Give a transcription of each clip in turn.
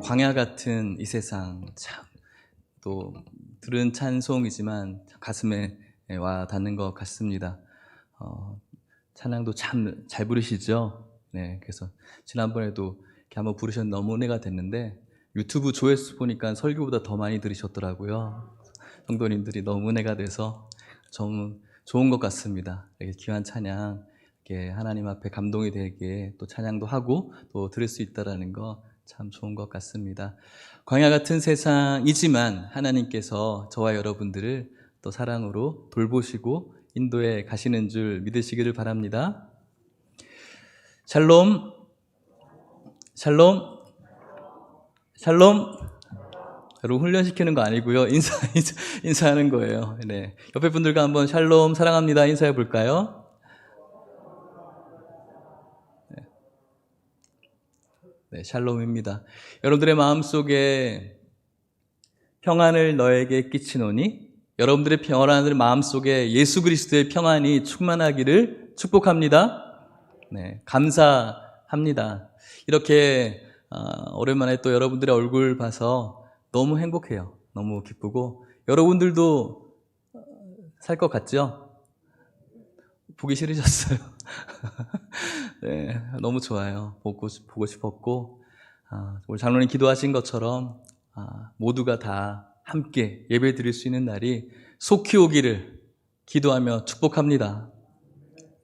광야 같은 이 세상, 참 또 들은 찬송이지만 가슴에 와 닿는 것 같습니다. 찬양도 참 잘 부르시죠? 네, 그래서 지난번에도 이렇게 한번 부르셨는데 너무 은혜가 됐는데 유튜브 조회수 보니까 설교보다 더 많이 들으셨더라고요. 성도님들이 너무 은혜가 돼서 좀 좋은 것 같습니다. 이렇게 귀한 찬양, 이렇게 하나님 앞에 감동이 되게 또 찬양도 하고 또 들을 수 있다라는 거 참 좋은 것 같습니다. 광야 같은 세상이지만 하나님께서 저와 여러분들을 또 사랑으로 돌보시고 인도에 가시는 줄 믿으시기를 바랍니다. 샬롬, 샬롬, 샬롬. 여러분 훈련시키는 거 아니고요. 인사하는 거예요. 네. 옆에 분들과 한번 샬롬, 사랑합니다. 인사해 볼까요? 네, 샬롬입니다. 여러분들의 마음속에 평안을 너에게 끼치노니 여러분들의 평안을 마음속에 예수 그리스도의 평안이 충만하기를 축복합니다. 네, 감사합니다. 이렇게 오랜만에 또 여러분들의 얼굴 봐서 너무 행복해요. 너무 기쁘고 여러분들도 살 것 같죠? 보기 싫으셨어요? 네, 너무 좋아요. 보고 싶었고 오늘 장로님 기도하신 것처럼 모두가 다 함께 예배 드릴 수 있는 날이 속히 오기를 기도하며 축복합니다.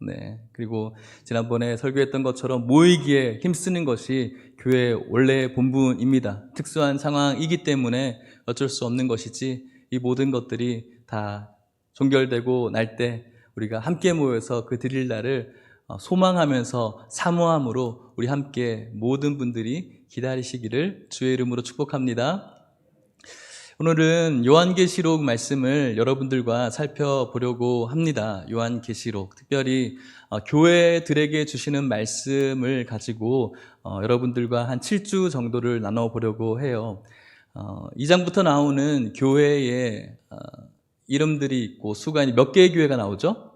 네, 그리고 지난번에 설교했던 것처럼 모이기에 힘쓰는 것이 교회의 원래 본분입니다. 특수한 상황이기 때문에 어쩔 수 없는 것이지 이 모든 것들이 다 종결되고 날 때 우리가 함께 모여서 그 드릴 날을 소망하면서 사모함으로 우리 함께 모든 분들이 기다리시기를 주의 이름으로 축복합니다. 오늘은 요한계시록 말씀을 여러분들과 살펴보려고 합니다. 요한계시록, 특별히 교회들에게 주시는 말씀을 가지고 여러분들과 한 7주 정도를 나눠보려고 해요. 2장부터 나오는 교회의 이름들이 있고 수가 몇 개의 교회가 나오죠?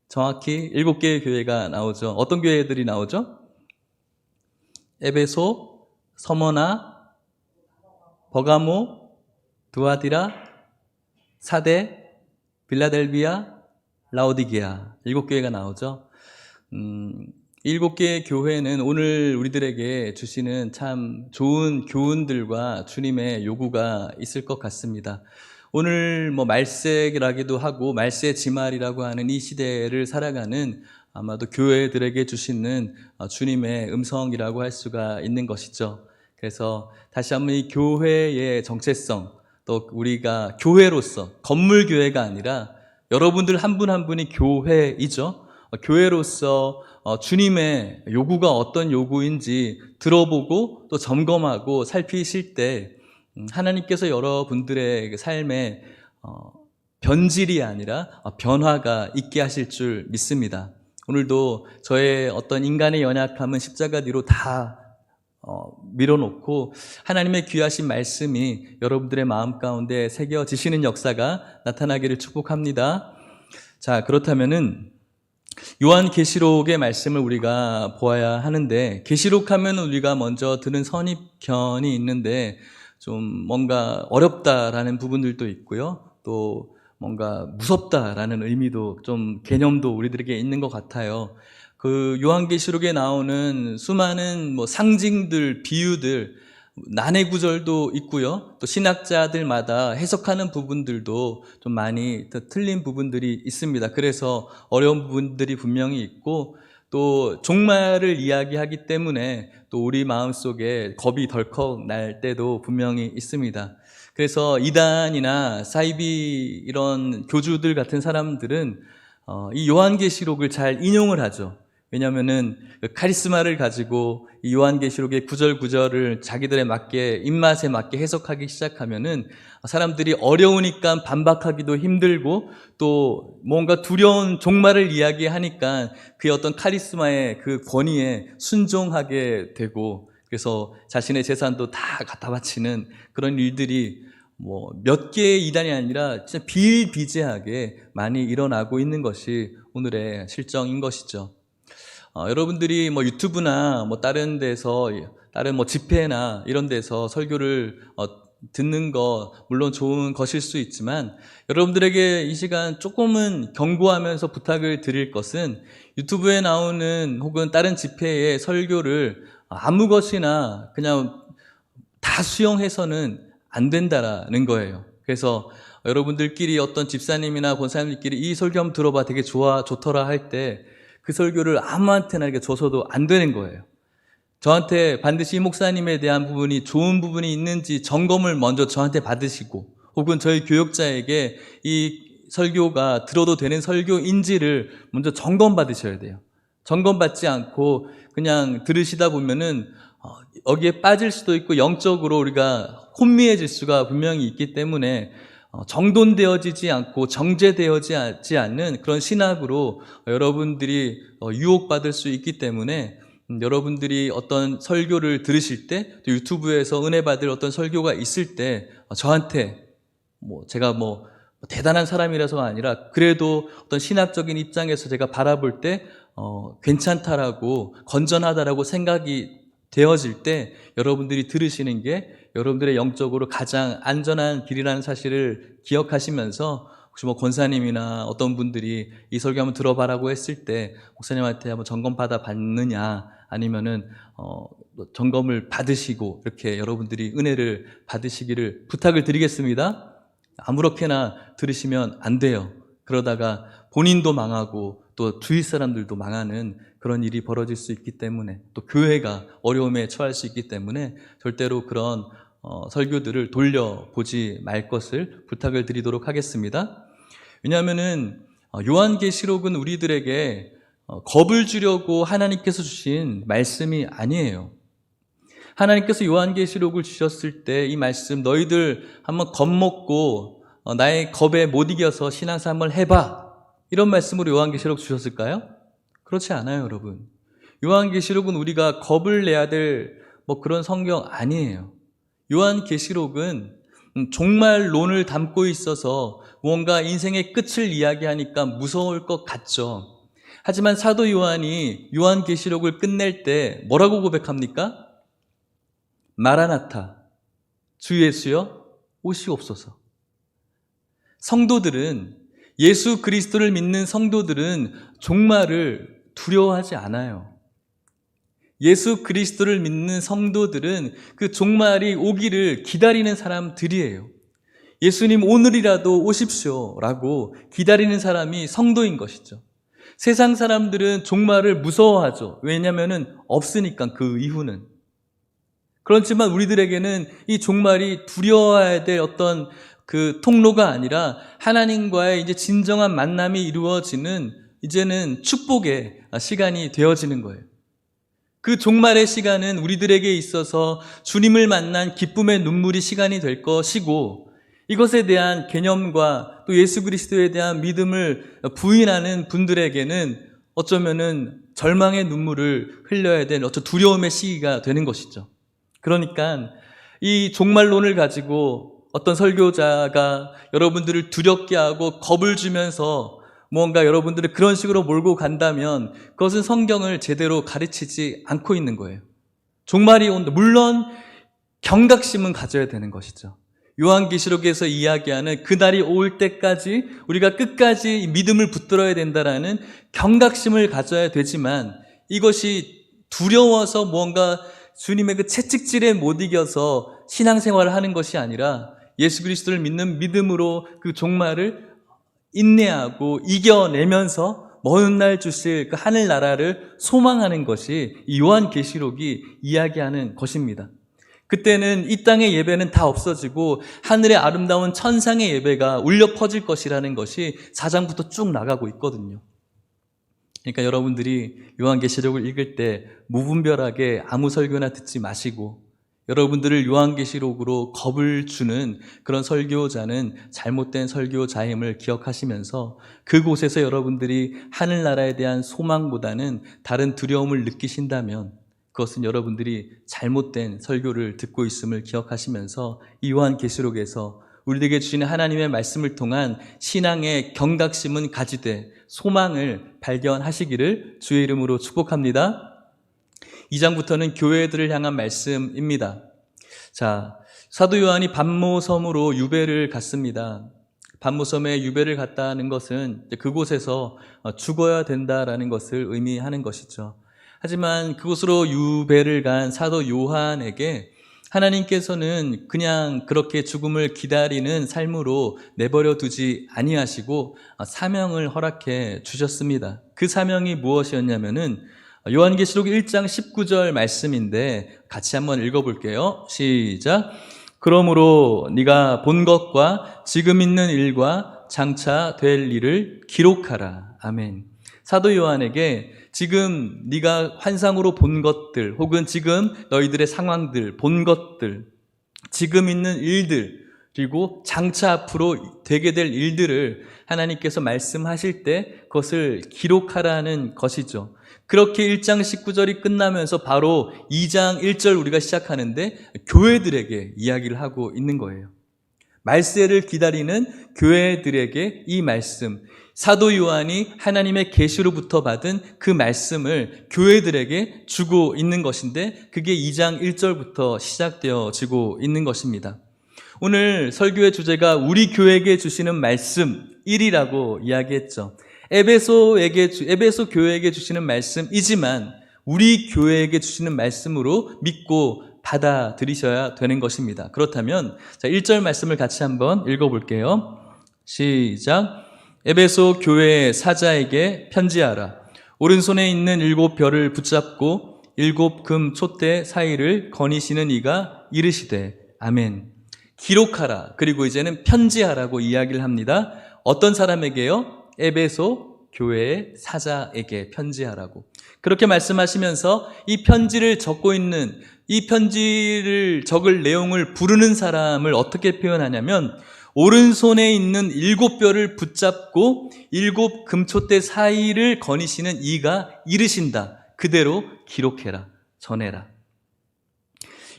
정확히 7개의 교회가 나오죠. 어떤 교회들이 나오죠? 에베소, 서머나, 버가모, 두아디라, 사대, 빌라델비아, 라오디게아 7교회가 나오죠. 7개의 교회는 오늘 우리들에게 주시는 참 좋은 교훈들과 주님의 요구가 있을 것 같습니다. 오늘 말세라기도 하고 말세 지말이라고 하는 이 시대를 살아가는 아마도 교회들에게 주시는 주님의 음성이라고 할 수가 있는 것이죠. 그래서 다시 한번 이 교회의 정체성, 또 우리가 교회로서 건물 교회가 아니라 여러분들 한 분 한 분이 교회이죠. 교회로서 주님의 요구가 어떤 요구인지 들어보고 또 점검하고 살피실 때 하나님께서 여러분들의 삶에 변질이 아니라 변화가 있게 하실 줄 믿습니다. 오늘도 저의 어떤 인간의 연약함은 십자가 뒤로 다 밀어놓고 하나님의 귀하신 말씀이 여러분들의 마음 가운데 새겨지시는 역사가 나타나기를 축복합니다. 자, 그렇다면은 요한계시록의 말씀을 우리가 보아야 하는데, 계시록하면 우리가 먼저 드는 선입견이 있는데 좀 뭔가 어렵다라는 부분들도 있고요, 또 뭔가 무섭다라는 의미도 좀 개념도 우리들에게 있는 것 같아요. 그 요한계시록에 나오는 수많은 상징들, 비유들, 난해 구절도 있고요, 또 신학자들마다 해석하는 부분들도 좀 많이 틀린 부분들이 있습니다. 그래서 어려운 부분들이 분명히 있고, 또 종말을 이야기하기 때문에 또 우리 마음속에 겁이 덜컥 날 때도 분명히 있습니다. 그래서 이단이나 사이비 이런 교주들 같은 사람들은 이 요한계시록을 잘 인용을 하죠. 왜냐하면은 카리스마를 가지고 이 요한계시록의 구절구절을 자기들의 맞게, 입맛에 맞게 해석하기 시작하면은 사람들이 어려우니까 반박하기도 힘들고, 또 뭔가 두려운 종말을 이야기하니까 그의 어떤 카리스마의 그 권위에 순종하게 되고, 그래서 자신의 재산도 다 갖다 바치는 그런 일들이 몇 개의 이단이 아니라 진짜 비일비재하게 많이 일어나고 있는 것이 오늘의 실정인 것이죠. 여러분들이 뭐 유튜브나 뭐 다른 데서, 다른 뭐 집회나 이런 데서 설교를 듣는 거 물론 좋은 것일 수 있지만, 여러분들에게 이 시간 조금은 경고하면서 부탁을 드릴 것은, 유튜브에 나오는 혹은 다른 집회의 설교를 아무 것이나 그냥 다 수용해서는 안 된다라는 거예요. 그래서 여러분들끼리 어떤 집사님이나 권사님들끼리 이 설교 한번 들어봐, 되게 좋더라 할 때 그 설교를 아무한테나 이렇게 줘서도 안 되는 거예요. 저한테 반드시 이 목사님에 대한 부분이 좋은 부분이 있는지 점검을 먼저 저한테 받으시고, 혹은 저희 교역자에게 이 설교가 들어도 되는 설교인지를 먼저 점검받으셔야 돼요. 점검받지 않고 그냥 들으시다 보면은 여기에 빠질 수도 있고 영적으로 우리가 혼미해질 수가 분명히 있기 때문에 정돈되어지지 않고 정제되어지지 않는 그런 신학으로 여러분들이 유혹받을 수 있기 때문에, 여러분들이 어떤 설교를 들으실 때, 또 유튜브에서 은혜 받을 어떤 설교가 있을 때 저한테 제가 대단한 사람이라서가 아니라 그래도 어떤 신학적인 입장에서 제가 바라볼 때 괜찮다라고, 건전하다라고 생각이 되어질 때 여러분들이 들으시는 게 여러분들의 영적으로 가장 안전한 길이라는 사실을 기억하시면서, 혹시 권사님이나 어떤 분들이 이 설교 한번 들어봐라고 했을 때 목사님한테 한번 점검받아 봤느냐, 아니면은 점검을 받으시고 이렇게 여러분들이 은혜를 받으시기를 부탁을 드리겠습니다. 아무렇게나 들으시면 안 돼요. 그러다가 본인도 망하고 또 주위 사람들도 망하는 그런 일이 벌어질 수 있기 때문에, 또 교회가 어려움에 처할 수 있기 때문에 절대로 그런 설교들을 돌려보지 말 것을 부탁을 드리도록 하겠습니다. 왜냐하면은 요한계시록은 우리들에게 겁을 주려고 하나님께서 주신 말씀이 아니에요. 하나님께서 요한계시록을 주셨을 때 이 말씀, 너희들 한번 겁먹고 나의 겁에 못 이겨서 신앙생활 한번 해봐, 이런 말씀으로 요한계시록 주셨을까요? 그렇지 않아요, 여러분. 요한계시록은 우리가 겁을 내야 될 그런 성경 아니에요. 요한계시록은 종말론을 담고 있어서 무언가 인생의 끝을 이야기하니까 무서울 것 같죠. 하지만 사도 요한이 요한계시록을 끝낼 때 뭐라고 고백합니까? 마라나타, 주 예수여 오시옵소서. 성도들은, 예수 그리스도를 믿는 성도들은 종말을 두려워하지 않아요. 예수 그리스도를 믿는 성도들은 그 종말이 오기를 기다리는 사람들이에요. 예수님 오늘이라도 오십시오 라고 기다리는 사람이 성도인 것이죠. 세상 사람들은 종말을 무서워하죠. 왜냐하면 없으니까, 그 이후는. 그렇지만 우리들에게는 이 종말이 두려워해야 될 어떤 그 통로가 아니라 하나님과의 이제 진정한 만남이 이루어지는, 이제는 축복의 시간이 되어지는 거예요. 그 종말의 시간은 우리들에게 있어서 주님을 만난 기쁨의 눈물이 시간이 될 것이고, 이것에 대한 개념과 또 예수 그리스도에 대한 믿음을 부인하는 분들에게는 어쩌면은 절망의 눈물을 흘려야 될 어떤 두려움의 시기가 되는 것이죠. 그러니까 이 종말론을 가지고 어떤 설교자가 여러분들을 두렵게 하고 겁을 주면서 뭔가 여러분들을 그런 식으로 몰고 간다면 그것은 성경을 제대로 가르치지 않고 있는 거예요. 종말이 온다. 물론 경각심은 가져야 되는 것이죠. 요한계시록에서 이야기하는 그날이 올 때까지 우리가 끝까지 믿음을 붙들어야 된다라는 경각심을 가져야 되지만, 이것이 두려워서 뭔가 주님의 그 채찍질에 못 이겨서 신앙생활을 하는 것이 아니라 예수 그리스도를 믿는 믿음으로 그 종말을 인내하고 이겨내면서 먼 날 주실 그 하늘나라를 소망하는 것이 이 요한계시록이 이야기하는 것입니다. 그때는 이 땅의 예배는 다 없어지고 하늘의 아름다운 천상의 예배가 울려 퍼질 것이라는 것이 4장부터 쭉 나가고 있거든요. 그러니까 여러분들이 요한계시록을 읽을 때 무분별하게 아무 설교나 듣지 마시고, 여러분들을 요한계시록으로 겁을 주는 그런 설교자는 잘못된 설교자임을 기억하시면서, 그곳에서 여러분들이 하늘나라에 대한 소망보다는 다른 두려움을 느끼신다면 그것은 여러분들이 잘못된 설교를 듣고 있음을 기억하시면서, 이 요한계시록에서 우리에게 주시는 하나님의 말씀을 통한 신앙의 경각심은 가지되 소망을 발견하시기를 주의 이름으로 축복합니다. 2장부터는 교회들을 향한 말씀입니다. 자, 사도 요한이 반모섬으로 유배를 갔습니다. 반모섬에 유배를 갔다는 것은 그곳에서 죽어야 된다라는 것을 의미하는 것이죠. 하지만 그곳으로 유배를 간 사도 요한에게 하나님께서는 그냥 그렇게 죽음을 기다리는 삶으로 내버려 두지 아니하시고 사명을 허락해 주셨습니다. 그 사명이 무엇이었냐면은 요한계시록 1장 19절 말씀인데 같이 한번 읽어볼게요. 시작. 그러므로 네가 본 것과 지금 있는 일과 장차 될 일을 기록하라. 아멘. 사도 요한에게 지금 네가 환상으로 본 것들 혹은 지금 너희들의 상황들, 본 것들, 지금 있는 일들, 그리고 장차 앞으로 되게 될 일들을 하나님께서 말씀하실 때 그것을 기록하라는 것이죠. 그렇게 1장 19절이 끝나면서 바로 2장 1절 우리가 시작하는데 교회들에게 이야기를 하고 있는 거예요. 말세를 기다리는 교회들에게 이 말씀, 사도 요한이 하나님의 계시로부터 받은 그 말씀을 교회들에게 주고 있는 것인데 그게 2장 1절부터 시작되어지고 있는 것입니다. 오늘 설교의 주제가 우리 교회에게 주시는 말씀 1이라고 이야기했죠. 에베소 교회에게 주시는 말씀이지만 우리 교회에게 주시는 말씀으로 믿고 받아들이셔야 되는 것입니다. 그렇다면 1절 말씀을 같이 한번 읽어볼게요. 시작. 에베소 교회의 사자에게 편지하라. 오른손에 있는 7별을 붙잡고 7금 촛대 사이를 거니시는 이가 이르시되 아멘. 기록하라. 그리고 이제는 편지하라고 이야기를 합니다. 어떤 사람에게요? 에베소 교회의 사자에게 편지하라고. 그렇게 말씀하시면서 이 편지를 적고 있는, 이 편지를 적을 내용을 부르는 사람을 어떻게 표현하냐면 오른손에 있는 7별을 붙잡고 7금촛대 사이를 거니시는 이가 이르신다. 그대로 기록해라. 전해라.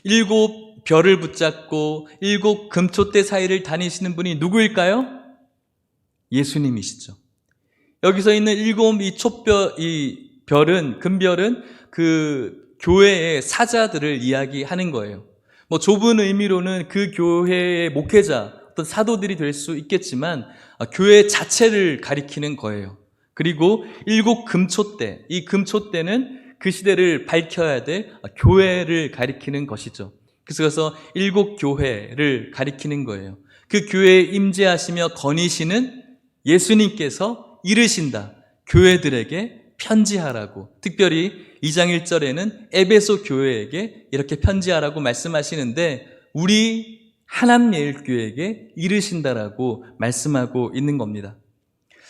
7별을 붙잡고 7금촛대 사이를 다니시는 분이 누구일까요? 예수님이시죠. 여기서 있는 이 별은, 금별은 그 교회의 사자들을 이야기하는 거예요. 좁은 의미로는 그 교회의 목회자, 어떤 사도들이 될 수 있겠지만 교회 자체를 가리키는 거예요. 그리고 7금촛대, 이 금촛대는 그 시대를 밝혀야 될 교회를 가리키는 것이죠. 그래서 7교회를 가리키는 거예요. 그 교회에 임재하시며 거니시는 예수님께서 이르신다. 교회들에게 편지하라고. 특별히 2장 1절에는 에베소 교회에게 이렇게 편지하라고 말씀하시는데 우리 하남예일교회에게 이르신다라고 말씀하고 있는 겁니다.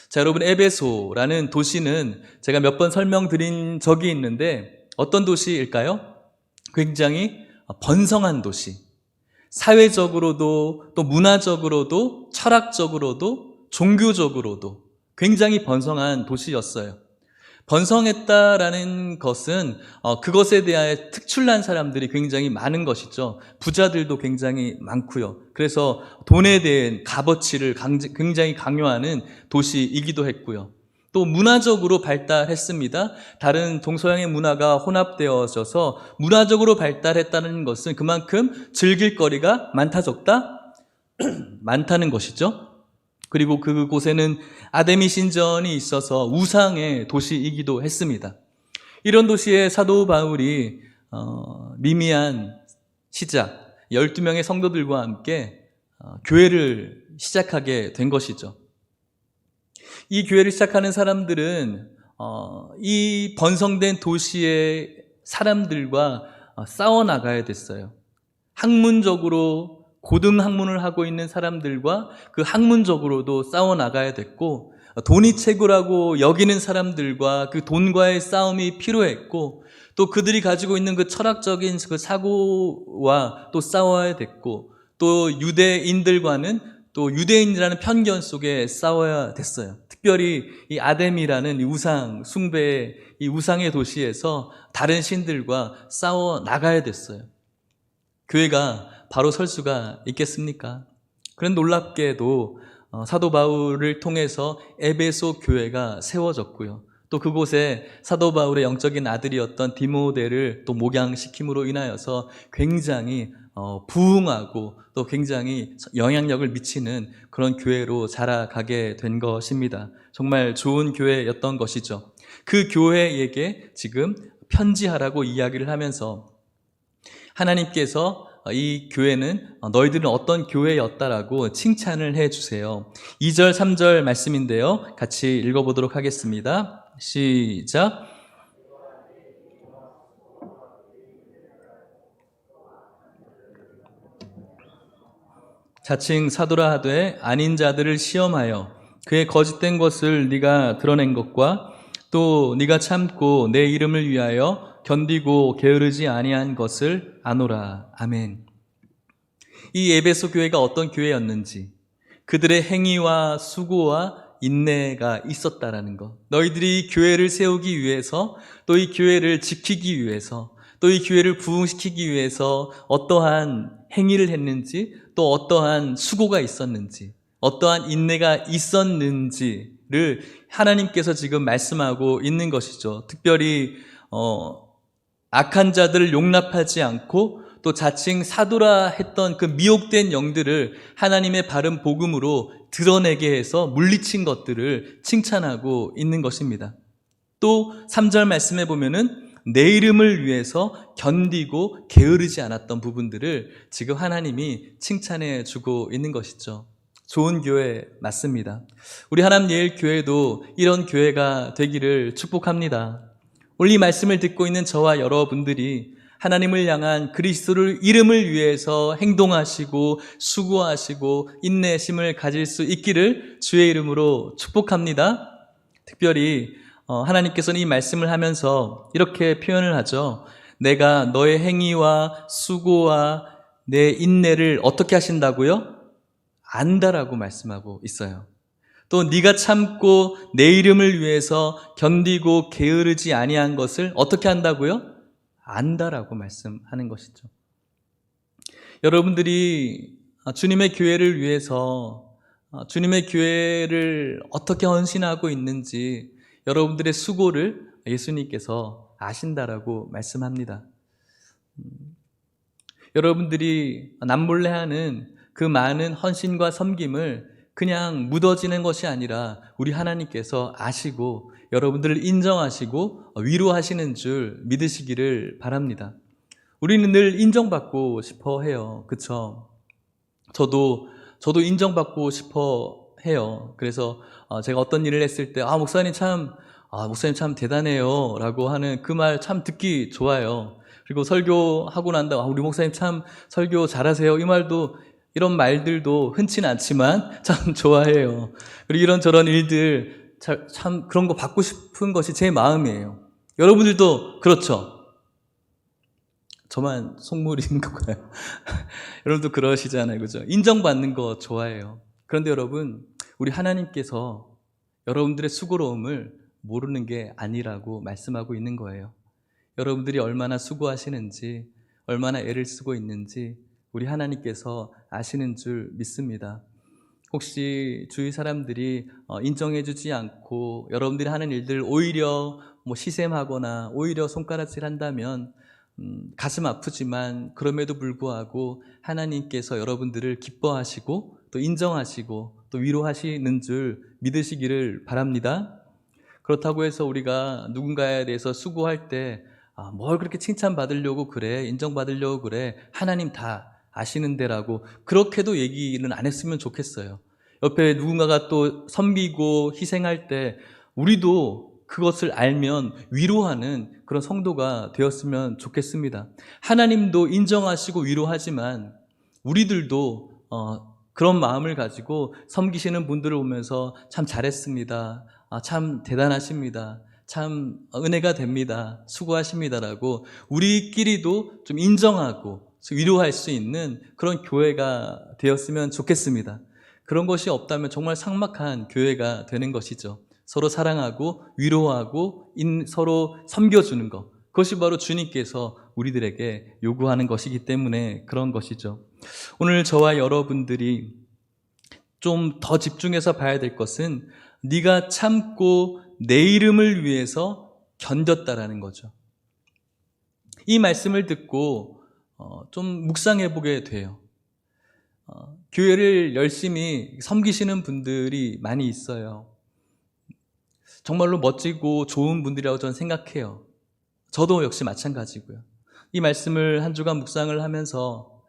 자, 여러분, 에베소라는 도시는 제가 몇 번 설명드린 적이 있는데 어떤 도시일까요? 굉장히 번성한 도시. 사회적으로도 또 문화적으로도 철학적으로도 종교적으로도 굉장히 번성한 도시였어요. 번성했다라는 것은 그것에 대하여 특출난 사람들이 굉장히 많은 것이죠. 부자들도 굉장히 많고요. 그래서 돈에 대한 값어치를 굉장히 강요하는 도시이기도 했고요. 또 문화적으로 발달했습니다. 다른 동서양의 문화가 혼합되어져서 문화적으로 발달했다는 것은 그만큼 즐길 거리가 많다 적다? 많다는 것이죠. 그리고 그곳에는 아데미 신전이 있어서 우상의 도시이기도 했습니다. 이런 도시에 사도 바울이 미미한 시작, 12명의 성도들과 함께 교회를 시작하게 된 것이죠. 이 교회를 시작하는 사람들은 이 번성된 도시의 사람들과 싸워나가야 됐어요. 학문적으로 고등학문을 하고 있는 사람들과 그 학문적으로도 싸워나가야 됐고, 돈이 최고라고 여기는 사람들과 그 돈과의 싸움이 필요했고, 또 그들이 가지고 있는 그 철학적인 그 사고와 또 싸워야 됐고, 또 유대인들과는 또 유대인이라는 편견 속에 싸워야 됐어요. 특별히 이 아뎀이라는 이 우상 숭배의 이 우상의 도시에서 다른 신들과 싸워 나가야 됐어요. 교회가 바로 설 수가 있겠습니까? 그런 놀랍게도 사도 바울을 통해서 에베소 교회가 세워졌고요. 또 그곳에 사도 바울의 영적인 아들이었던 디모데를 또 목양시킴으로 인하여서 굉장히 부흥하고 또 굉장히 영향력을 미치는 그런 교회로 자라가게 된 것입니다. 정말 좋은 교회였던 것이죠. 그 교회에게 지금 편지하라고 이야기를 하면서 하나님께서 이 교회는 너희들은 어떤 교회였다라고 칭찬을 해주세요. 2절 3절 말씀인데요, 같이 읽어보도록 하겠습니다. 시작. 자칭 사도라 하되 아닌 자들을 시험하여 그의 거짓된 것을 네가 드러낸 것과 또 네가 참고 내 이름을 위하여 견디고 게으르지 아니한 것을 아노라. 아멘. 이 에베소 교회가 어떤 교회였는지, 그들의 행위와 수고와 인내가 있었다라는 것, 너희들이 교회를 세우기 위해서, 또 이 교회를 지키기 위해서, 또 이 교회를 부흥시키기 위해서 어떠한 행위를 했는지, 또 어떠한 수고가 있었는지, 어떠한 인내가 있었는지를 하나님께서 지금 말씀하고 있는 것이죠. 특별히 악한 자들을 용납하지 않고 또 자칭 사도라 했던 그 미혹된 영들을 하나님의 바른 복음으로 드러내게 해서 물리친 것들을 칭찬하고 있는 것입니다. 또 3절 말씀에 보면은 내 이름을 위해서 견디고 게으르지 않았던 부분들을 지금 하나님이 칭찬해 주고 있는 것이죠. 좋은 교회 맞습니다. 우리 하나님 예일 교회도 이런 교회가 되기를 축복합니다. 오늘 이 말씀을 듣고 있는 저와 여러분들이 하나님을 향한 그리스도를 이름을 위해서 행동하시고 수고하시고 인내심을 가질 수 있기를 주의 이름으로 축복합니다. 특별히 하나님께서는 이 말씀을 하면서 이렇게 표현을 하죠. 내가 너의 행위와 수고와 내 인내를 어떻게 하신다고요? 안다라고 말씀하고 있어요. 또 네가 참고 내 이름을 위해서 견디고 게으르지 아니한 것을 어떻게 한다고요? 안다라고 말씀하는 것이죠. 여러분들이 주님의 교회를 위해서 주님의 교회를 어떻게 헌신하고 있는지 여러분들의 수고를 예수님께서 아신다라고 말씀합니다. 여러분들이 남몰래 하는 그 많은 헌신과 섬김을 그냥 묻어지는 것이 아니라 우리 하나님께서 아시고 여러분들을 인정하시고 위로하시는 줄 믿으시기를 바랍니다. 우리는 늘 인정받고 싶어 해요. 그쵸? 저도 인정받고 싶어 해요. 그래서 제가 어떤 일을 했을 때 목사님 참 대단해요 라고 하는 그 말 참 듣기 좋아요. 그리고 설교하고 난 다음에 우리 목사님 참 설교 잘하세요, 이 말도, 이런 말들도 흔치는 않지만 참 좋아해요. 그리고 이런저런 일들 참 그런 거 받고 싶은 것이 제 마음이에요. 여러분들도 그렇죠? 저만 속물인 건가요? 여러분도 그러시잖아요, 그죠? 인정받는 거 좋아해요. 그런데 여러분, 우리 하나님께서 여러분들의 수고로움을 모르는 게 아니라고 말씀하고 있는 거예요. 여러분들이 얼마나 수고하시는지, 얼마나 애를 쓰고 있는지 우리 하나님께서 아시는 줄 믿습니다. 혹시 주위 사람들이 인정해주지 않고 여러분들이 하는 일들 오히려 시샘하거나 오히려 손가락질 한다면 가슴 아프지만 그럼에도 불구하고 하나님께서 여러분들을 기뻐하시고 또 인정하시고 또 위로하시는 줄 믿으시기를 바랍니다. 그렇다고 해서 우리가 누군가에 대해서 수고할 때 뭘 그렇게 칭찬받으려고 그래, 인정받으려고 그래, 하나님 다 아시는데라고 그렇게도 얘기는 안 했으면 좋겠어요. 옆에 누군가가 또 섬기고 희생할 때 우리도 그것을 알면 위로하는 그런 성도가 되었으면 좋겠습니다. 하나님도 인정하시고 위로하지만 우리들도 그런 마음을 가지고 섬기시는 분들을 보면서 참 잘했습니다, 참 대단하십니다, 참 은혜가 됩니다, 수고하십니다라고 우리끼리도 좀 인정하고 위로할 수 있는 그런 교회가 되었으면 좋겠습니다. 그런 것이 없다면 정말 삭막한 교회가 되는 것이죠. 서로 사랑하고 위로하고 서로 섬겨주는 것, 그것이 바로 주님께서 우리들에게 요구하는 것이기 때문에 그런 것이죠. 오늘 저와 여러분들이 좀 더 집중해서 봐야 될 것은 네가 참고 내 이름을 위해서 견뎠다라는 거죠. 이 말씀을 듣고 좀 묵상해 보게 돼요. 교회를 열심히 섬기시는 분들이 많이 있어요. 정말로 멋지고 좋은 분들이라고 저는 생각해요. 저도 역시 마찬가지고요. 이 말씀을 한 주간 묵상을 하면서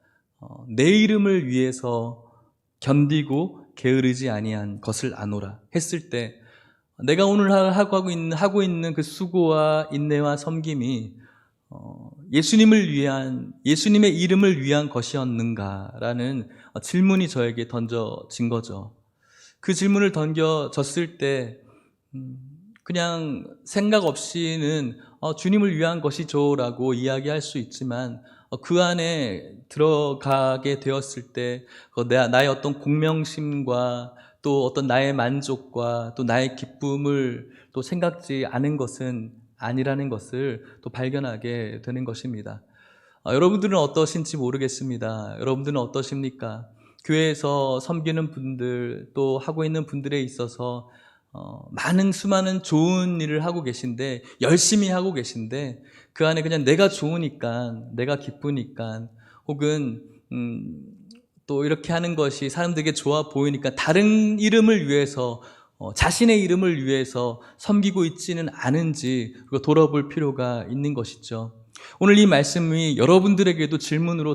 내 이름을 위해서 견디고 게으르지 아니한 것을 아노라 했을 때 내가 오늘 하고 있는 그 수고와 인내와 섬김이 예수님을 위한, 예수님의 이름을 위한 것이었는가라는 질문이 저에게 던져진 거죠. 그 질문을 던져졌을 때 그냥 생각 없이는 주님을 위한 것이죠 라고 이야기할 수 있지만 그 안에 들어가게 되었을 때 나의 어떤 공명심과 또 어떤 나의 만족과 또 나의 기쁨을 또 생각지 않은 것은 아니라는 것을 또 발견하게 되는 것입니다. 여러분들은 어떠신지 모르겠습니다. 여러분들은 어떠십니까? 교회에서 섬기는 분들 또 하고 있는 분들에 있어서 수많은 좋은 일을 하고 계신데 열심히 하고 계신데 그 안에 그냥 내가 좋으니까 내가 기쁘니까 혹은 또 이렇게 하는 것이 사람들에게 좋아 보이니까 다른 이름을 위해서 자신의 이름을 위해서 섬기고 있지는 않은지 돌아볼 필요가 있는 것이죠. 오늘 이 말씀이 여러분들에게도 질문으로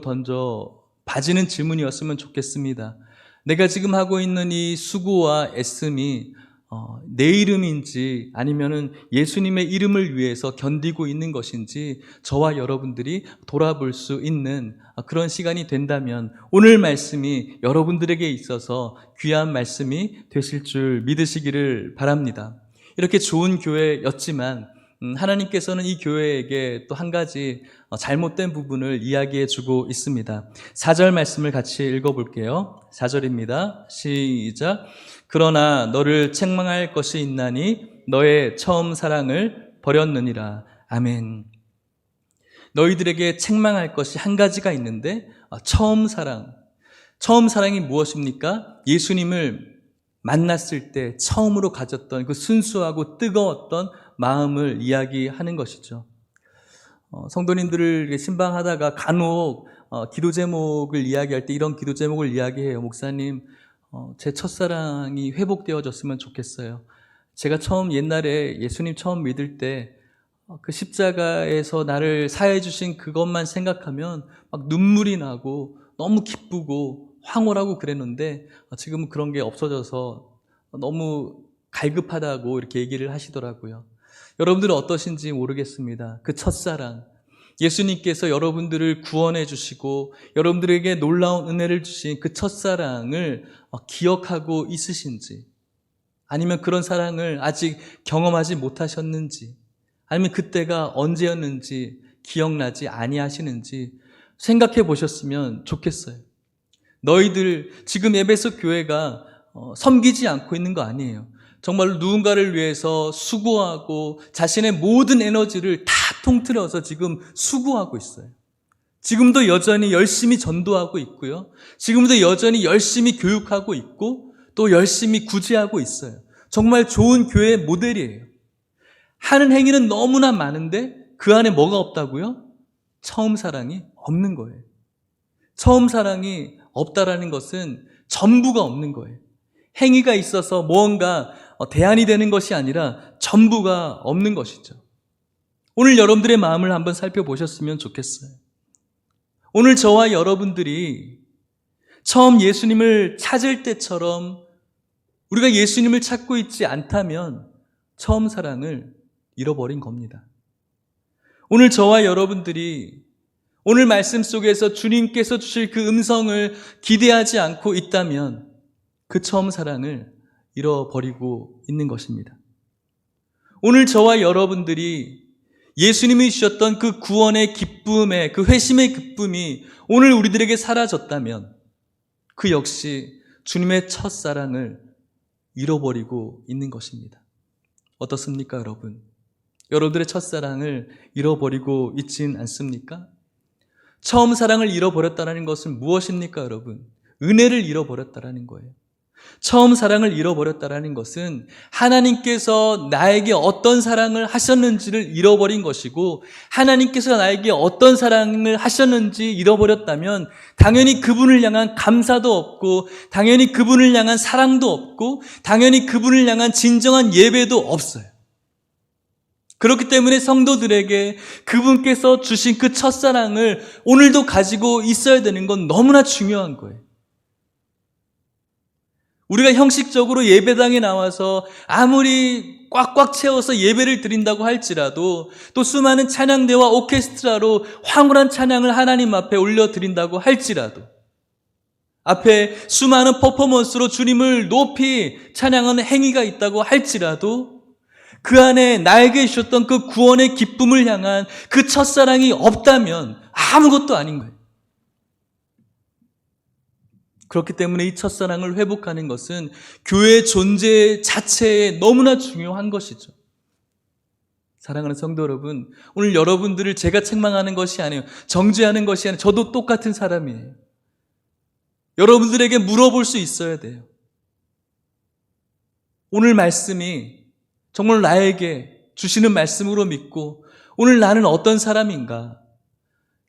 봐지는 질문이었으면 좋겠습니다. 내가 지금 하고 있는 이 수고와 애씀이 내 이름인지 아니면은 예수님의 이름을 위해서 견디고 있는 것인지 저와 여러분들이 돌아볼 수 있는 그런 시간이 된다면 오늘 말씀이 여러분들에게 있어서 귀한 말씀이 되실 줄 믿으시기를 바랍니다. 이렇게 좋은 교회였지만 하나님께서는 이 교회에게 또 한 가지 잘못된 부분을 이야기해 주고 있습니다. 4절 말씀을 같이 읽어볼게요. 4절입니다. 시작. 그러나 너를 책망할 것이 있나니 너의 처음 사랑을 버렸느니라. 아멘. 너희들에게 책망할 것이 한 가지가 있는데 처음 사랑이 무엇입니까? 예수님을 만났을 때 처음으로 가졌던 그 순수하고 뜨거웠던 마음을 이야기하는 것이죠. 성도님들을 신방하다가 간혹 기도 제목을 이야기할 때 이런 기도 제목을 이야기해요. 목사님, 제 첫사랑이 회복되어졌으면 좋겠어요. 제가 옛날에 예수님 처음 믿을 때 그 십자가에서 나를 사해 주신 그것만 생각하면 막 눈물이 나고 너무 기쁘고 황홀하고 그랬는데 지금은 그런 게 없어져서 너무 갈급하다고 이렇게 얘기를 하시더라고요. 여러분들은 어떠신지 모르겠습니다. 그 첫사랑, 예수님께서 여러분들을 구원해 주시고 여러분들에게 놀라운 은혜를 주신 그 첫사랑을 기억하고 있으신지, 아니면 그런 사랑을 아직 경험하지 못하셨는지, 아니면 그때가 언제였는지 기억나지 아니하시는지 생각해 보셨으면 좋겠어요. 너희들 지금 에베소 교회가 섬기지 않고 있는 거 아니에요. 정말로 누군가를 위해서 수고하고 자신의 모든 에너지를 다 통틀어서 지금 수고하고 있어요. 지금도 여전히 열심히 전도하고 있고요. 지금도 여전히 열심히 교육하고 있고 또 열심히 구제하고 있어요. 정말 좋은 교회의 모델이에요. 하는 행위는 너무나 많은데 그 안에 뭐가 없다고요? 처음 사랑이 없는 거예요. 처음 사랑이 없다라는 것은 전부가 없는 거예요. 행위가 있어서 무언가 대안이 되는 것이 아니라 전부가 없는 것이죠. 오늘 여러분들의 마음을 한번 살펴보셨으면 좋겠어요. 오늘 저와 여러분들이 처음 예수님을 찾을 때처럼 우리가 예수님을 찾고 있지 않다면 처음 사랑을 잃어버린 겁니다. 오늘 저와 여러분들이 오늘 말씀 속에서 주님께서 주실 그 음성을 기대하지 않고 있다면 그 처음 사랑을 잃어버리고 있는 것입니다. 오늘 저와 여러분들이 예수님이 주셨던 그 구원의 기쁨의, 그 회심의 기쁨이 오늘 우리들에게 사라졌다면 그 역시 주님의 첫사랑을 잃어버리고 있는 것입니다. 어떻습니까, 여러분? 여러분들의 첫사랑을 잃어버리고 있진 않습니까? 처음 사랑을 잃어버렸다는 것은 무엇입니까, 여러분? 은혜를 잃어버렸다는 거예요. 처음 사랑을 잃어버렸다라는 것은 하나님께서 나에게 어떤 사랑을 하셨는지를 잃어버린 것이고, 하나님께서 나에게 어떤 사랑을 하셨는지 잃어버렸다면 당연히 그분을 향한 감사도 없고, 당연히 그분을 향한 사랑도 없고, 당연히 그분을 향한 진정한 예배도 없어요. 그렇기 때문에 성도들에게 그분께서 주신 그 첫사랑을 오늘도 가지고 있어야 되는 건 너무나 중요한 거예요. 우리가 형식적으로 예배당에 나와서 아무리 꽉꽉 채워서 예배를 드린다고 할지라도, 또 수많은 찬양대와 오케스트라로 황홀한 찬양을 하나님 앞에 올려드린다고 할지라도, 앞에 수많은 퍼포먼스로 주님을 높이 찬양하는 행위가 있다고 할지라도, 그 안에 나에게 주셨던 그 구원의 기쁨을 향한 그 첫사랑이 없다면 아무것도 아닌 거예요. 그렇기 때문에 이 첫사랑을 회복하는 것은 교회의 존재 자체에 너무나 중요한 것이죠. 사랑하는 성도 여러분, 오늘 여러분들을 제가 책망하는 것이 아니에요. 정죄하는 것이 아니에요. 저도 똑같은 사람이에요. 여러분들에게 물어볼 수 있어야 돼요. 오늘 말씀이 정말 나에게 주시는 말씀으로 믿고 오늘 나는 어떤 사람인가?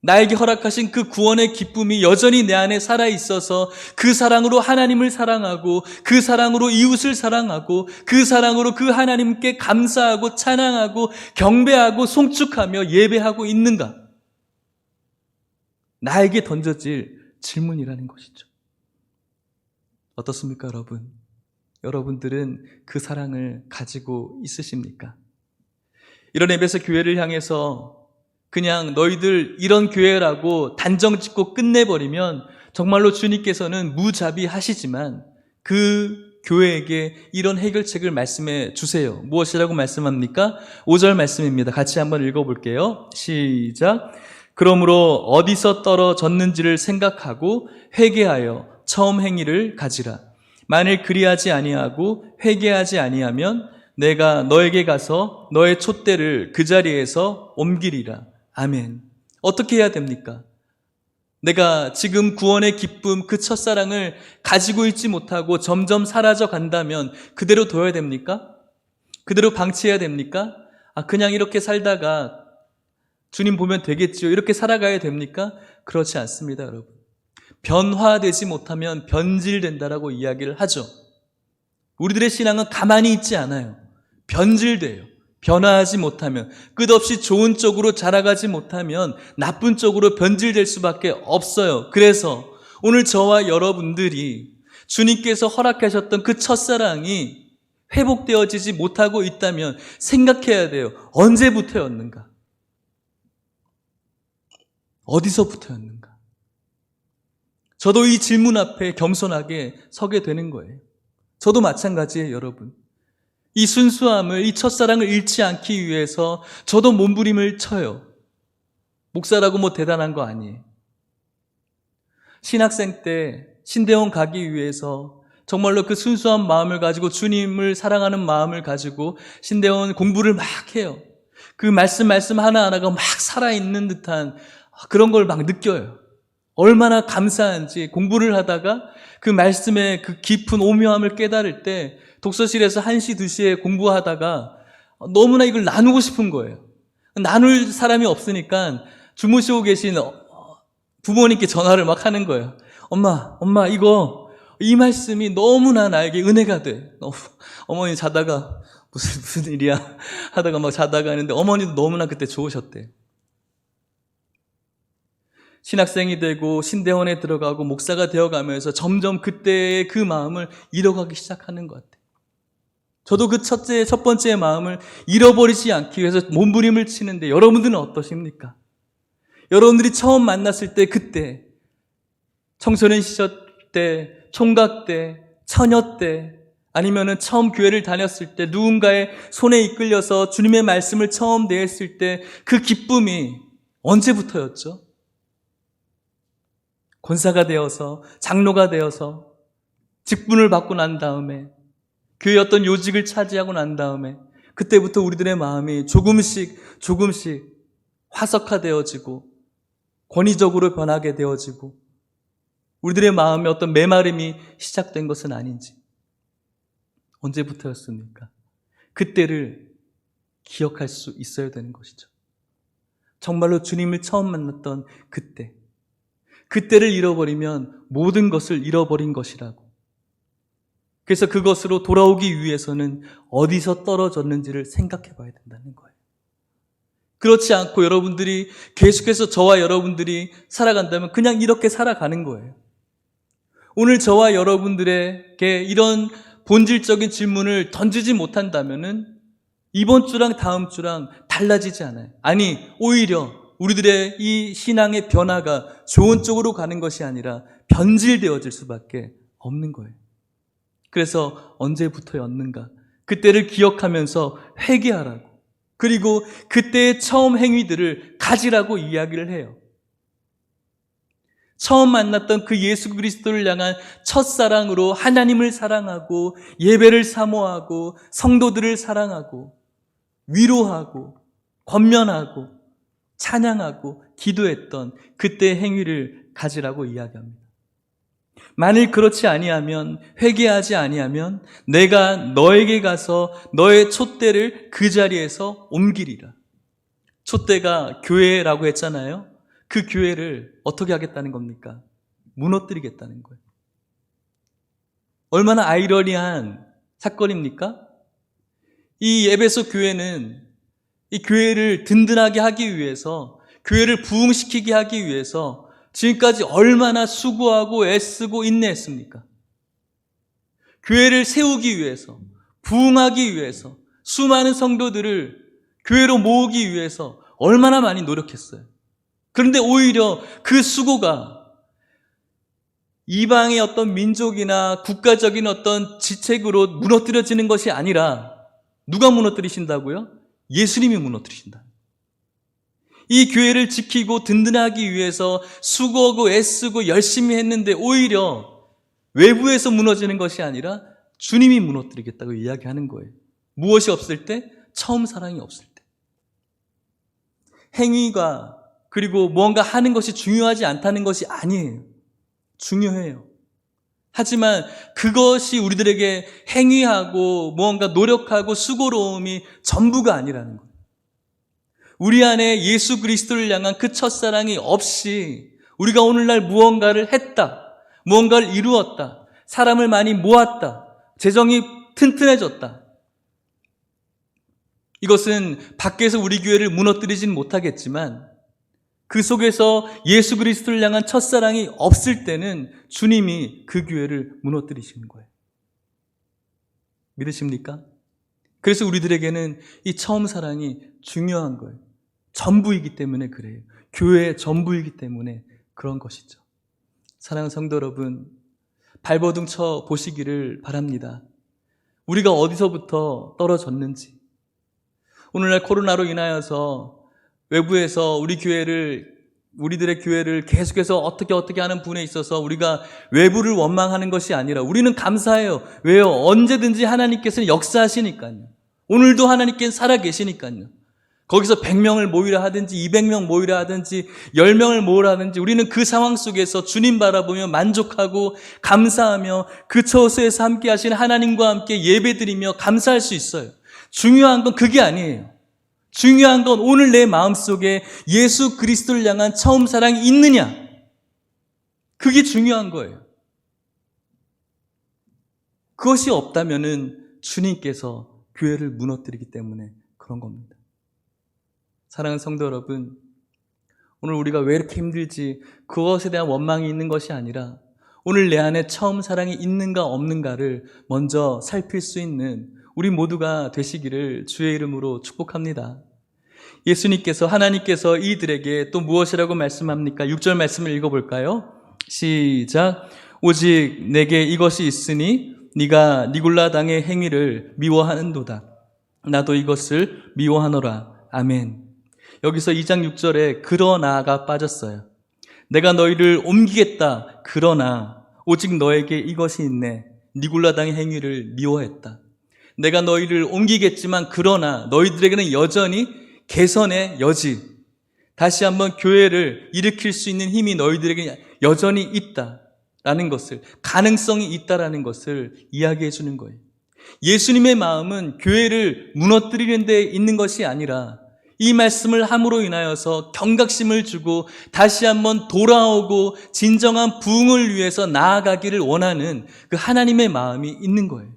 나에게 허락하신 그 구원의 기쁨이 여전히 내 안에 살아있어서 그 사랑으로 하나님을 사랑하고, 그 사랑으로 이웃을 사랑하고, 그 사랑으로 그 하나님께 감사하고 찬양하고 경배하고 송축하며 예배하고 있는가? 나에게 던져질 질문이라는 것이죠. 어떻습니까, 여러분? 여러분들은 그 사랑을 가지고 있으십니까? 이런 에베소 교회를 향해서 그냥 너희들 이런 교회라고 단정 짓고 끝내버리면 정말로 주님께서는 무자비하시지만 그 교회에게 이런 해결책을 말씀해 주세요. 무엇이라고 말씀합니까? 5절 말씀입니다. 같이 한번 읽어볼게요. 시작. 그러므로 어디서 떨어졌는지를 생각하고 회개하여 처음 행위를 가지라. 만일 그리하지 아니하고 회개하지 아니하면 내가 너에게 가서 너의 촛대를 그 자리에서 옮기리라. 아멘. 어떻게 해야 됩니까? 내가 지금 구원의 기쁨, 그 첫사랑을 가지고 있지 못하고 점점 사라져 간다면 그대로 둬야 됩니까? 그대로 방치해야 됩니까? 그냥 이렇게 살다가 주님 보면 되겠지요. 이렇게 살아가야 됩니까? 그렇지 않습니다, 여러분. 변화되지 못하면 변질된다라고 이야기를 하죠. 우리들의 신앙은 가만히 있지 않아요. 변질돼요. 변화하지 못하면, 끝없이 좋은 쪽으로 자라가지 못하면 나쁜 쪽으로 변질될 수밖에 없어요. 그래서 오늘 저와 여러분들이 주님께서 허락하셨던 그 첫사랑이 회복되어지지 못하고 있다면 생각해야 돼요. 언제부터였는가? 어디서부터였는가? 저도 이 질문 앞에 겸손하게 서게 되는 거예요. 저도 마찬가지예요, 여러분. 이 순수함을, 이 첫사랑을 잃지 않기 위해서 저도 몸부림을 쳐요. 목사라고 뭐 대단한 거 아니에요. 신학생 때 신대원 가기 위해서 정말로 그 순수한 마음을 가지고 주님을 사랑하는 마음을 가지고 신대원 공부를 막 해요. 그 말씀 하나하나가 막 살아있는 듯한 그런 걸 막 느껴요. 얼마나 감사한지. 공부를 하다가 그 말씀의 그 깊은 오묘함을 깨달을 때 독서실에서 1시, 2시에 공부하다가 너무나 이걸 나누고 싶은 거예요. 나눌 사람이 없으니까 주무시고 계신 부모님께 전화를 막 하는 거예요. 엄마 이 말씀이 너무나 나에게 은혜가 돼. 어머니 자다가 무슨 일이야 하다가 막 자다가 하는데 어머니도 너무나 그때 좋으셨대. 신학생이 되고 신대원에 들어가고 목사가 되어가면서 점점 그때의 그 마음을 잃어가기 시작하는 것 같아요. 저도 그 첫 번째 마음을 잃어버리지 않기 위해서 몸부림을 치는데 여러분들은 어떠십니까? 여러분들이 처음 만났을 때 그때 청소년 시절 때, 총각 때, 처녀 때 아니면은 처음 교회를 다녔을 때 누군가의 손에 이끌려서 주님의 말씀을 처음 대했을 때 그 기쁨이 언제부터였죠? 권사가 되어서 장로가 되어서 직분을 받고 난 다음에 교회 어떤 요직을 차지하고 난 다음에 그때부터 우리들의 마음이 조금씩 화석화되어지고 권위적으로 변하게 되어지고 우리들의 마음에 어떤 메마름이 시작된 것은 아닌지 언제부터였습니까? 그때를 기억할 수 있어야 되는 것이죠. 정말로 주님을 처음 만났던 그때를 잃어버리면 모든 것을 잃어버린 것이라고. 그래서 그것으로 돌아오기 위해서는 어디서 떨어졌는지를 생각해 봐야 된다는 거예요. 그렇지 않고 여러분들이 계속해서 저와 여러분들이 살아간다면 그냥 이렇게 살아가는 거예요. 오늘 저와 여러분들에게 이런 본질적인 질문을 던지지 못한다면은 이번 주랑 다음 주랑 달라지지 않아요. 아니, 오히려 우리들의 이 신앙의 변화가 좋은 쪽으로 가는 것이 아니라 변질되어질 수밖에 없는 거예요. 그래서 언제부터였는가? 그때를 기억하면서 회개하라고. 그리고 그때의 처음 행위들을 가지라고 이야기를 해요. 처음 만났던 그 예수 그리스도를 향한 첫사랑으로 하나님을 사랑하고 예배를 사모하고 성도들을 사랑하고 위로하고 권면하고 찬양하고 기도했던 그때의 행위를 가지라고 이야기합니다. 만일 그렇지 아니하면, 회개하지 아니하면 내가 너에게 가서 너의 촛대를 그 자리에서 옮기리라. 촛대가 교회라고 했잖아요. 그 교회를 어떻게 하겠다는 겁니까? 무너뜨리겠다는 거예요. 얼마나 아이러니한 사건입니까? 이 에베소 교회는 이 교회를 든든하게 하기 위해서, 교회를 부흥시키게 하기 위해서 지금까지 얼마나 수고하고 애쓰고 인내했습니까? 교회를 세우기 위해서, 부흥하기 위해서, 수많은 성도들을 교회로 모으기 위해서 얼마나 많이 노력했어요. 그런데 오히려 그 수고가 이방의 어떤 민족이나 국가적인 어떤 지책으로 무너뜨려지는 것이 아니라 누가 무너뜨리신다고요? 예수님이 무너뜨리신다. 이 교회를 지키고 든든하기 위해서 수고하고 애쓰고 열심히 했는데 오히려 외부에서 무너지는 것이 아니라 주님이 무너뜨리겠다고 이야기하는 거예요. 무엇이 없을 때? 처음 사랑이 없을 때. 행위가 그리고 무언가 하는 것이 중요하지 않다는 것이 아니에요. 중요해요. 하지만 그것이 우리들에게 행위하고 무언가 노력하고 수고로움이 전부가 아니라는 거예요. 우리 안에 예수 그리스도를 향한 그 첫사랑이 없이 우리가 오늘날 무언가를 했다, 무언가를 이루었다, 사람을 많이 모았다, 재정이 튼튼해졌다. 이것은 밖에서 우리 교회를 무너뜨리진 못하겠지만 그 속에서 예수 그리스도를 향한 첫사랑이 없을 때는 주님이 그 교회를 무너뜨리시는 거예요. 믿으십니까? 그래서 우리들에게는 이 처음 사랑이 중요한 거예요. 전부이기 때문에 그래요. 교회의 전부이기 때문에 그런 것이죠. 사랑하는 성도 여러분, 발버둥 쳐 보시기를 바랍니다. 우리가 어디서부터 떨어졌는지. 오늘날 코로나로 인하여서 외부에서 우리들의 교회를 계속해서 어떻게 하는 분에 있어서 우리가 외부를 원망하는 것이 아니라 우리는 감사해요. 왜요? 언제든지 하나님께서는 역사하시니까요. 오늘도 하나님께서 살아계시니까요. 거기서 100명을 모이라 하든지 200명 모이라 하든지 10명을 모으라 하든지 우리는 그 상황 속에서 주님 바라보며 만족하고 감사하며 그 처소에서 함께 하신 하나님과 함께 예배드리며 감사할 수 있어요. 중요한 건 그게 아니에요. 중요한 건 오늘 내 마음속에 예수 그리스도를 향한 처음 사랑이 있느냐, 그게 중요한 거예요. 그것이 없다면은 주님께서 교회를 무너뜨리기 때문에 그런 겁니다. 사랑하는 성도 여러분, 오늘 우리가 왜 이렇게 힘들지, 그것에 대한 원망이 있는 것이 아니라 오늘 내 안에 처음 사랑이 있는가 없는가를 먼저 살필 수 있는 우리 모두가 되시기를 주의 이름으로 축복합니다. 예수님께서, 하나님께서 이들에게 또 무엇이라고 말씀합니까? 6절 말씀을 읽어볼까요? 시작. 오직 내게 이것이 있으니 네가 니골라 당의 행위를 미워하는도다. 나도 이것을 미워하노라. 아멘. 여기서 2장 6절에 그러나가 빠졌어요. 내가 너희를 옮기겠다. 그러나 오직 너에게 이것이 있네. 니골라 당의 행위를 미워했다. 내가 너희를 옮기겠지만 그러나 너희들에게는 여전히 개선의 여지, 다시 한번 교회를 일으킬 수 있는 힘이 너희들에게 여전히 있다라는 것을, 가능성이 있다라는 것을 이야기해 주는 거예요. 예수님의 마음은 교회를 무너뜨리는 데 있는 것이 아니라 이 말씀을 함으로 인하여서 경각심을 주고 다시 한번 돌아오고 진정한 부흥을 위해서 나아가기를 원하는 그 하나님의 마음이 있는 거예요.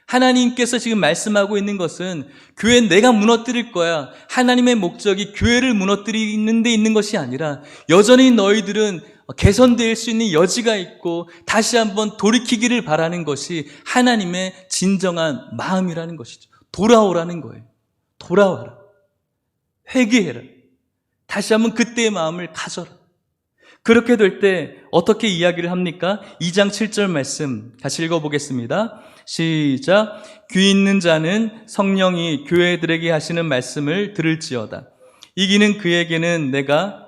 하나님께서 지금 말씀하고 있는 것은 교회는 내가 무너뜨릴 거야. 하나님의 목적이 교회를 무너뜨리는 데 있는 것이 아니라 여전히 너희들은 개선될 수 있는 여지가 있고 다시 한번 돌이키기를 바라는 것이 하나님의 진정한 마음이라는 것이죠. 돌아오라는 거예요. 돌아와라. 회개해라. 다시 한번 그때의 마음을 가져라. 그렇게 될 때 어떻게 이야기를 합니까? 2장 7절 말씀 같이 읽어보겠습니다. 시작. 귀 있는 자는 성령이 교회들에게 하시는 말씀을 들을지어다. 이기는 그에게는 내가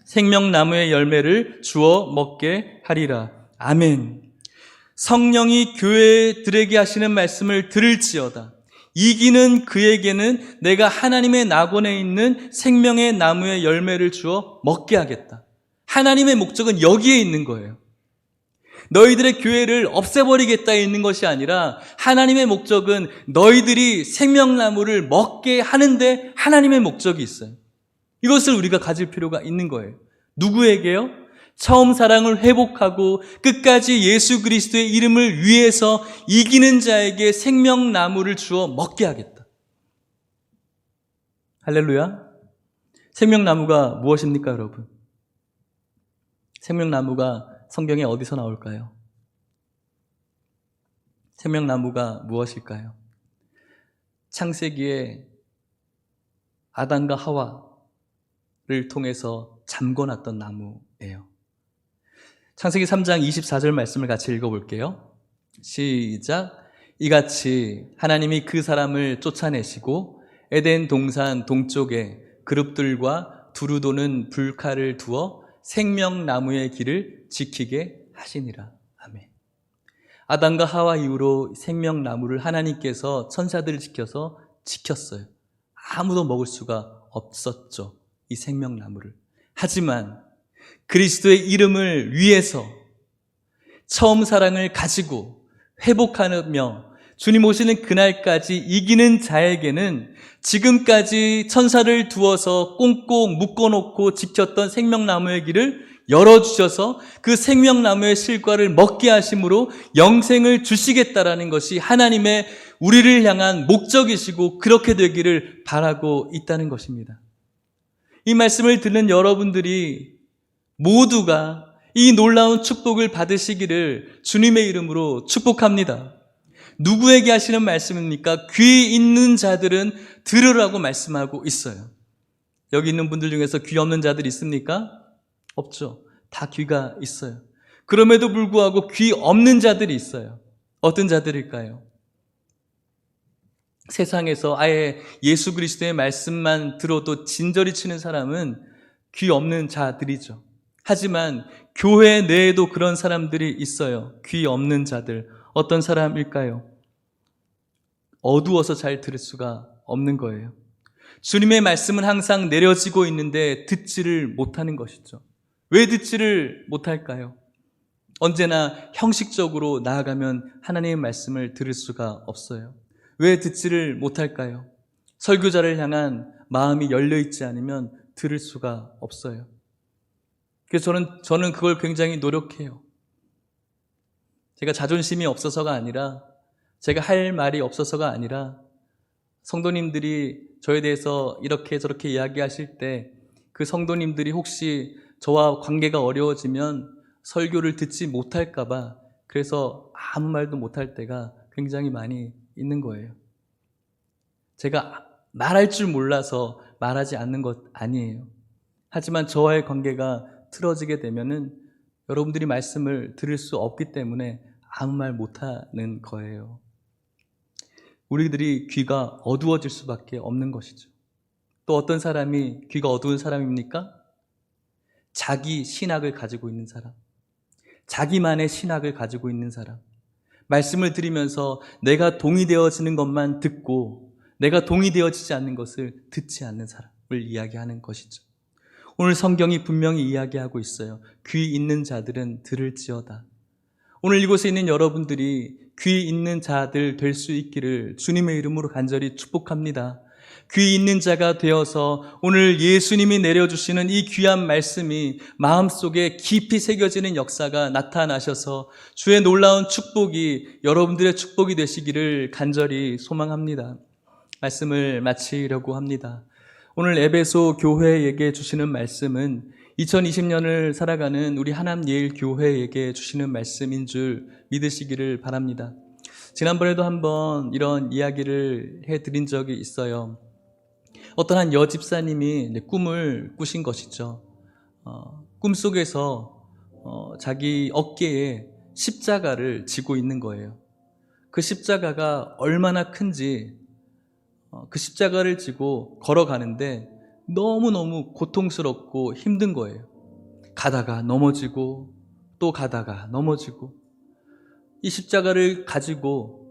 생명나무의 열매를 주어 먹게 하리라. 아멘. 성령이 교회들에게 하시는 말씀을 들을지어다. 이기는 그에게는 내가 하나님의 낙원에 있는 생명의 나무의 열매를 주어 먹게 하겠다. 하나님의 목적은 여기에 있는 거예요. 너희들의 교회를 없애버리겠다에 있는 것이 아니라 하나님의 목적은 너희들이 생명나무를 먹게 하는데 하나님의 목적이 있어요. 이것을 우리가 가질 필요가 있는 거예요. 누구에게요? 처음 사랑을 회복하고 끝까지 예수 그리스도의 이름을 위해서 이기는 자에게 생명나무를 주어 먹게 하겠다. 할렐루야. 생명나무가 무엇입니까, 여러분? 생명나무가 성경에 어디서 나올까요? 생명나무가 무엇일까요? 창세기에 아담과 하와를 통해서 잠궈놨던 나무예요. 창세기 3장 24절 말씀을 같이 읽어볼게요. 시작. 이같이 하나님이 그 사람을 쫓아내시고 에덴 동산 동쪽에 그룹들과 두루 도는 불칼을 두어 생명나무의 길을 지키게 하시니라. 아멘. 아담과 하와 이후로 생명나무를 하나님께서 천사들을 지켜서 지켰어요. 아무도 먹을 수가 없었죠, 이 생명나무를. 하지만 그리스도의 이름을 위해서 처음 사랑을 가지고 회복하며 주님 오시는 그날까지 이기는 자에게는 지금까지 천사를 두어서 꽁꽁 묶어놓고 지켰던 생명나무의 길을 열어주셔서 그 생명나무의 실과를 먹게 하심으로 영생을 주시겠다라는 것이 하나님의 우리를 향한 목적이시고 그렇게 되기를 바라고 있다는 것입니다. 이 말씀을 듣는 여러분들이 모두가 이 놀라운 축복을 받으시기를 주님의 이름으로 축복합니다. 누구에게 하시는 말씀입니까? 귀 있는 자들은 들으라고 말씀하고 있어요. 여기 있는 분들 중에서 귀 없는 자들 있습니까? 없죠. 다 귀가 있어요. 그럼에도 불구하고 귀 없는 자들이 있어요. 어떤 자들일까요? 세상에서 아예 예수 그리스도의 말씀만 들어도 진저리 치는 사람은 귀 없는 자들이죠. 하지만 교회 내에도 그런 사람들이 있어요. 귀 없는 자들. 어떤 사람일까요? 어두워서 잘 들을 수가 없는 거예요. 주님의 말씀은 항상 내려지고 있는데 듣지를 못하는 것이죠. 왜 듣지를 못할까요? 언제나 형식적으로 나아가면 하나님의 말씀을 들을 수가 없어요. 왜 듣지를 못할까요? 설교자를 향한 마음이 열려있지 않으면 들을 수가 없어요. 그래서 저는 그걸 굉장히 노력해요. 제가 자존심이 없어서가 아니라, 제가 할 말이 없어서가 아니라, 성도님들이 저에 대해서 이렇게 저렇게 이야기하실 때 그 성도님들이 혹시 저와 관계가 어려워지면 설교를 듣지 못할까봐 그래서 아무 말도 못할 때가 굉장히 많이 있는 거예요. 제가 말할 줄 몰라서 말하지 않는 것 아니에요. 하지만 저와의 관계가 틀어지게 되면은 여러분들이 말씀을 들을 수 없기 때문에 아무 말 못하는 거예요. 우리들이 귀가 어두워질 수밖에 없는 것이죠. 또 어떤 사람이 귀가 어두운 사람입니까? 자기 신학을 가지고 있는 사람, 자기만의 신학을 가지고 있는 사람, 말씀을 들으면서 내가 동의되어지는 것만 듣고 내가 동의되어지지 않는 것을 듣지 않는 사람을 이야기하는 것이죠. 오늘 성경이 분명히 이야기하고 있어요. 귀 있는 자들은 들을지어다. 오늘 이곳에 있는 여러분들이 귀 있는 자들 될 수 있기를 주님의 이름으로 간절히 축복합니다. 귀 있는 자가 되어서 오늘 예수님이 내려주시는 이 귀한 말씀이 마음속에 깊이 새겨지는 역사가 나타나셔서 주의 놀라운 축복이 여러분들의 축복이 되시기를 간절히 소망합니다. 말씀을 마치려고 합니다. 오늘 에베소 교회에게 주시는 말씀은 2020년을 살아가는 우리 하남예일 교회에게 주시는 말씀인 줄 믿으시기를 바랍니다. 지난번에도 한번 이런 이야기를 해드린 적이 있어요. 어떤 한 여집사님이 꿈을 꾸신 것이죠. 꿈속에서 자기 어깨에 십자가를 지고 있는 거예요. 그 십자가가 얼마나 큰지 그 십자가를 지고 걸어가는데 너무너무 고통스럽고 힘든 거예요. 가다가 넘어지고 또 가다가 넘어지고 이 십자가를 가지고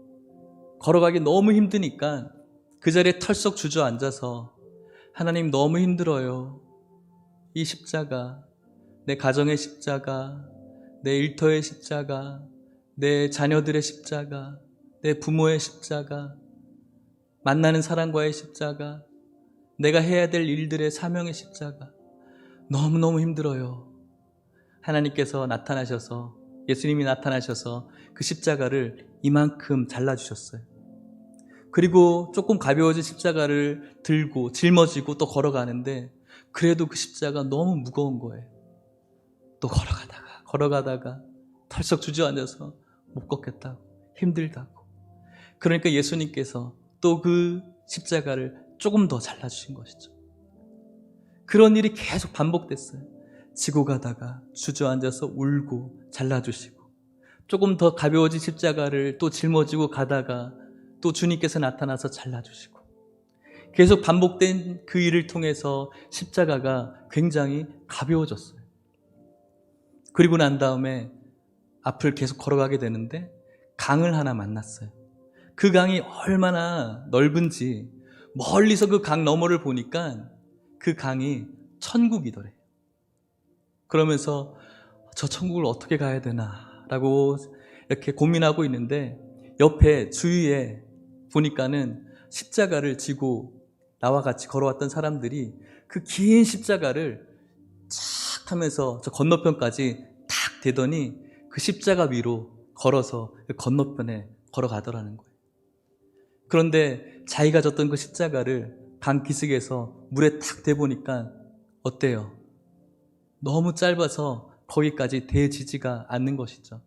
걸어가기 너무 힘드니까 그 자리에 털썩 주저앉아서 하나님 너무 힘들어요. 이 십자가, 내 가정의 십자가, 내 일터의 십자가, 내 자녀들의 십자가, 내 부모의 십자가, 만나는 사람과의 십자가, 내가 해야 될 일들의 사명의 십자가, 너무너무 힘들어요. 하나님께서 나타나셔서, 예수님이 나타나셔서 그 십자가를 이만큼 잘라주셨어요. 그리고 조금 가벼워진 십자가를 들고 짊어지고 또 걸어가는데 그래도 그 십자가 너무 무거운 거예요. 또 걸어가다가 털썩 주저앉아서 못 걷겠다고, 힘들다고. 그러니까 예수님께서 또 그 십자가를 조금 더 잘라주신 것이죠. 그런 일이 계속 반복됐어요. 지고 가다가 주저앉아서 울고 잘라주시고, 조금 더 가벼워진 십자가를 또 짊어지고 가다가 또 주님께서 나타나서 잘라주시고, 계속 반복된 그 일을 통해서 십자가가 굉장히 가벼워졌어요. 그리고 난 다음에 앞을 계속 걸어가게 되는데 강을 하나 만났어요. 그 강이 얼마나 넓은지 멀리서 그 강 너머를 보니까 그 강이 천국이더래요. 그러면서 저 천국을 어떻게 가야 되나 라고 이렇게 고민하고 있는데 옆에 주위에 보니까는 십자가를 지고 나와 같이 걸어왔던 사람들이 그 긴 십자가를 쫙 하면서 저 건너편까지 탁 대더니 그 십자가 위로 걸어서 그 건너편에 걸어가더라는 거예요. 그런데 자기가 졌던 그 십자가를 강 기슭에서 물에 탁 대보니까 어때요? 너무 짧아서 거기까지 대지지가 않는 것이죠.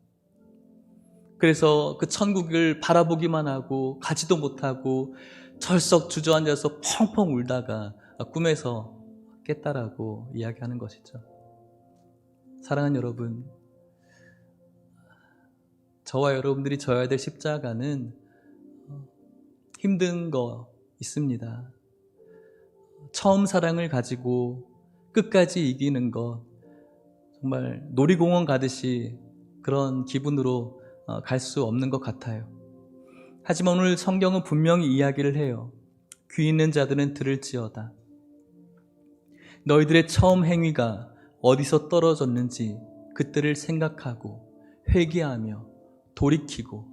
그래서 그 천국을 바라보기만 하고 가지도 못하고 철썩 주저앉아서 펑펑 울다가 꿈에서 깼다라고 이야기하는 것이죠. 사랑하는 여러분, 저와 여러분들이 져야 될 십자가는 힘든 거 있습니다. 처음 사랑을 가지고 끝까지 이기는 것, 정말 놀이공원 가듯이 그런 기분으로 갈 수 없는 것 같아요. 하지만 오늘 성경은 분명히 이야기를 해요. 귀 있는 자들은 들을지어다. 너희들의 처음 행위가 어디서 떨어졌는지 그때를 생각하고 회개하며 돌이키고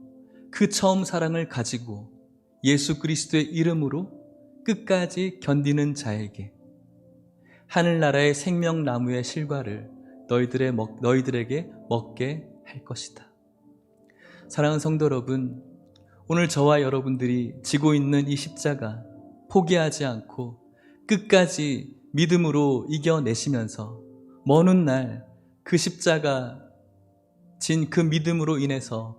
그 처음 사랑을 가지고 예수 그리스도의 이름으로 끝까지 견디는 자에게 하늘나라의 생명나무의 실과를 너희들에게 먹게 할 것이다. 사랑하는 성도 여러분, 오늘 저와 여러분들이 지고 있는 이 십자가 포기하지 않고 끝까지 믿음으로 이겨내시면서 먼 훗날 그 십자가 진 그 믿음으로 인해서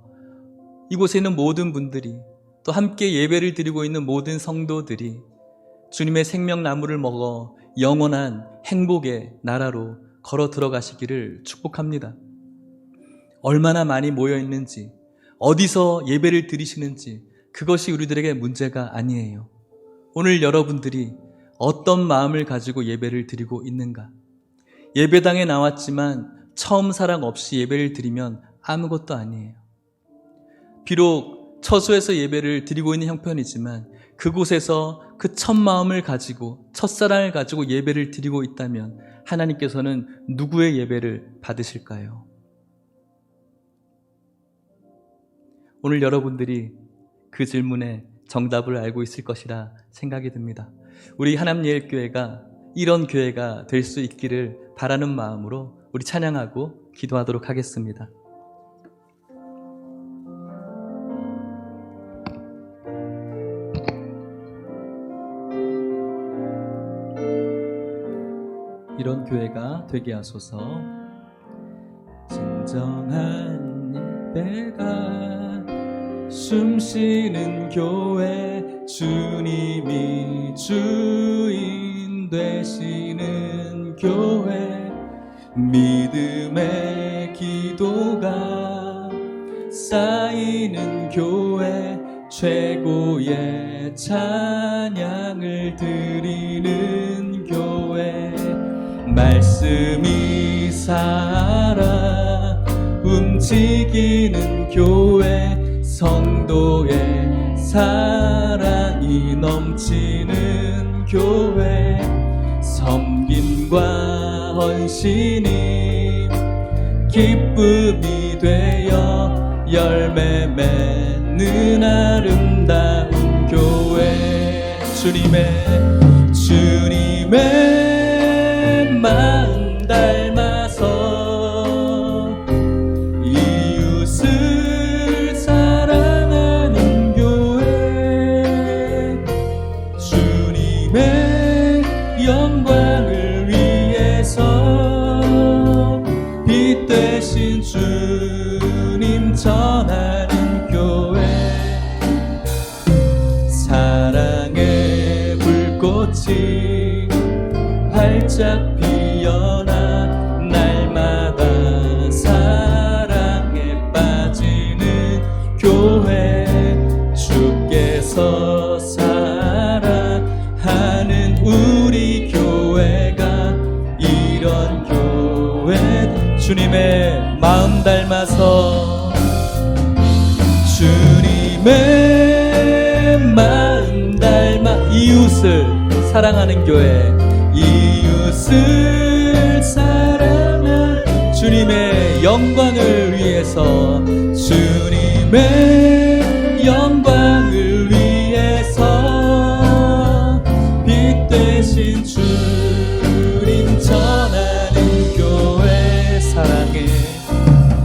이곳에 있는 모든 분들이 또 함께 예배를 드리고 있는 모든 성도들이 주님의 생명나무를 먹어 영원한 행복의 나라로 걸어 들어가시기를 축복합니다. 얼마나 많이 모여 있는지, 어디서 예배를 드리시는지 그것이 우리들에게 문제가 아니에요. 오늘 여러분들이 어떤 마음을 가지고 예배를 드리고 있는가? 예배당에 나왔지만 처음 사랑 없이 예배를 드리면 아무것도 아니에요. 비록 처소에서 예배를 드리고 있는 형편이지만 그곳에서 그 첫 마음을 가지고 첫사랑을 가지고 예배를 드리고 있다면 하나님께서는 누구의 예배를 받으실까요? 오늘 여러분들이 그 질문에 정답을 알고 있을 것이라 생각이 듭니다. 우리 하남예일교회가 이런 교회가 될 수 있기를 바라는 마음으로 우리 찬양하고 기도하도록 하겠습니다. 이런 교회가 되게 하소서. 진정한 예배가 숨쉬는 교회, 주님이 주인 되시는 교회, 믿음의 기도가 쌓이는 교회, 최고의 찬양을 드리는 교회, 말씀이 살아 움직이는 교회, 성도의 사랑이 넘치는 교회, 섬김과 헌신이 기쁨이 되어 열매 맺는 아름다운 교회, 주님의 마음 닮아서 이웃을 사랑하는 교회, 주님의 영광을 위해서 빛 되신 주님 전하는 교회, 사랑의 불꽃이 활짝 피어나 날마다 사랑에 빠지는 교회, 주께서 사랑하는 우리 교회가 이런 교회, 주님의 마음 닮아서 주님의 마음 닮아 이웃을 사랑하는 교회, 이웃을 사랑한 주님의 영광을 위해서, 주님의 영광을 위해서 빛 되신 주님 전하는 교회,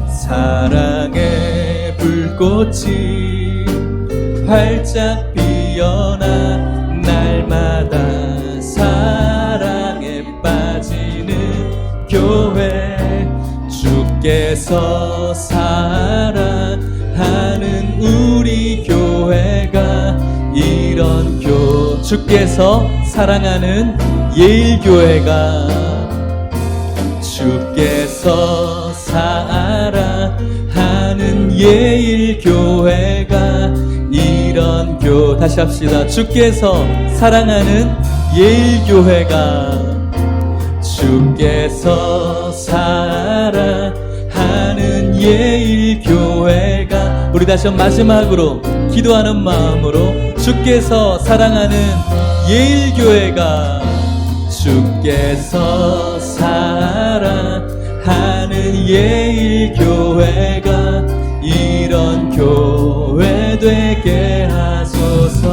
사랑의 불꽃이 활짝 피어나 날마다 사랑에 빠지는 교회, 주께서 사랑하는 우리 교회가 이런 주께서 사랑하는 예일교회가, 주께서 사랑하는 예일교회가 이런 다시 합시다. 주께서 사랑하는 예일교회가, 주께서 사랑하는 예일교회가, 우리 다시 한번 마지막으로 기도하는 마음으로 주께서 사랑하는 예일교회가, 주께서 사랑하는 예일교회가 이런 교회 되게 하소서.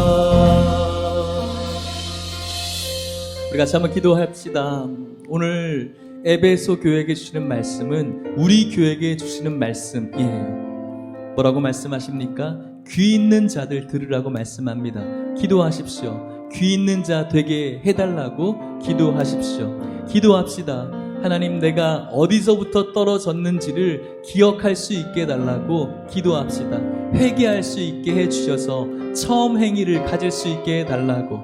우리 같이 한번 기도합시다. 오늘 에베소 교회에게 주시는 말씀은 우리 교회에게 주시는 말씀이에요. 뭐라고 말씀하십니까? 귀 있는 자들 들으라고 말씀합니다. 기도하십시오. 귀 있는 자 되게 해달라고 기도하십시오. 기도합시다. 하나님, 내가 어디서부터 떨어졌는지를 기억할 수 있게 해달라고 기도합시다. 회개할 수 있게 해주셔서 처음 행위를 가질 수 있게 해달라고,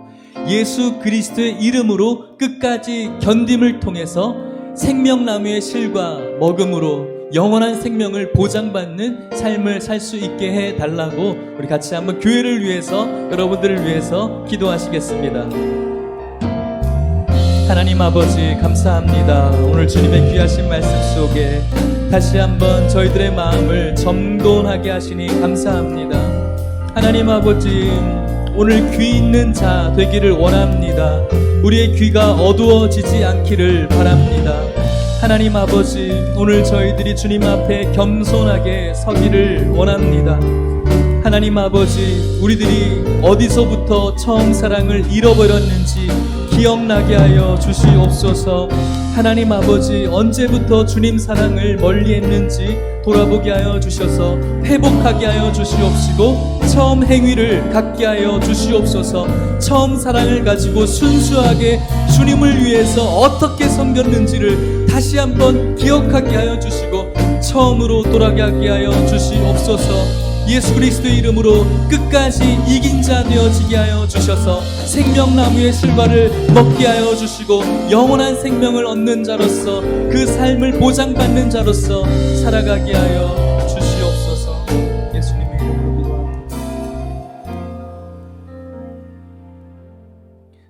예수 그리스도의 이름으로 끝까지 견딤을 통해서 생명나무의 실과 먹음으로 영원한 생명을 보장받는 삶을 살 수 있게 해달라고 우리 같이 한번 교회를 위해서, 여러분들을 위해서 기도하시겠습니다. 하나님 아버지, 감사합니다. 오늘 주님의 귀하신 말씀 속에 다시 한번 저희들의 마음을 점검하게 하시니 감사합니다. 하나님 아버지, 오늘 귀 있는 자 되기를 원합니다. 우리의 귀가 어두워지지 않기를 바랍니다. 하나님 아버지, 오늘 저희들이 주님 앞에 겸손하게 서기를 원합니다. 하나님 아버지, 우리들이 어디서부터 처음 사랑을 잃어버렸는지 기억나게 하여 주시옵소서. 하나님 아버지, 언제부터 주님 사랑을 멀리했는지 돌아보게 하여 주셔서 회복하게 하여 주시옵시고, 처음 행위를 갖게 하여 주시옵소서. 처음 사랑을 가지고 순수하게 주님을 위해서 어떻게 섬겼는지를 다시 한번 기억하게 하여 주시고 처음으로 돌아가게 하여 주시옵소서. 예수 그리스도의 이름으로 끝까지 이긴 자 되어지게 하여 주셔서 생명나무의 실과를 먹게 하여 주시고 영원한 생명을 얻는 자로서 그 삶을 보장받는 자로서 살아가게 하여 주시옵소서. 예수님의 이름으로 기도합니다.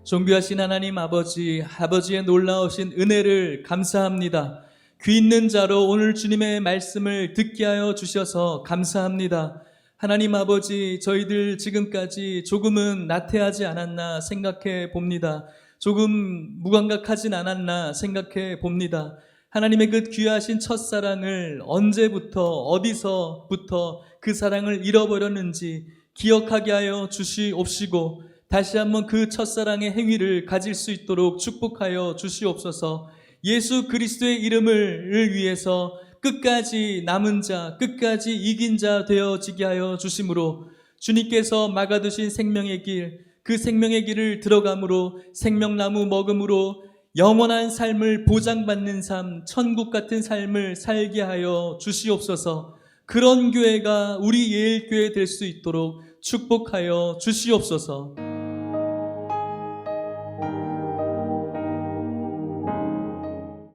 존귀하신 하나님 아버지, 아버지의 놀라우신 은혜를 감사합니다. 귀 있는 자로 오늘 주님의 말씀을 듣게 하여 주셔서 감사합니다. 하나님 아버지, 저희들 지금까지 조금은 나태하지 않았나 생각해 봅니다. 조금 무감각하진 않았나 생각해 봅니다. 하나님의 그 귀하신 첫사랑을 언제부터 어디서부터 그 사랑을 잃어버렸는지 기억하게 하여 주시옵시고 다시 한번 그 첫사랑의 행위를 가질 수 있도록 축복하여 주시옵소서. 예수 그리스도의 이름을 위해서 끝까지 남은 자, 끝까지 이긴 자 되어지게 하여 주심으로 주님께서 막아두신 생명의 길, 그 생명의 길을 들어감으로 생명나무 먹음으로 영원한 삶을 보장받는 삶, 천국 같은 삶을 살게 하여 주시옵소서. 그런 교회가 우리 예일교회 될 수 있도록 축복하여 주시옵소서.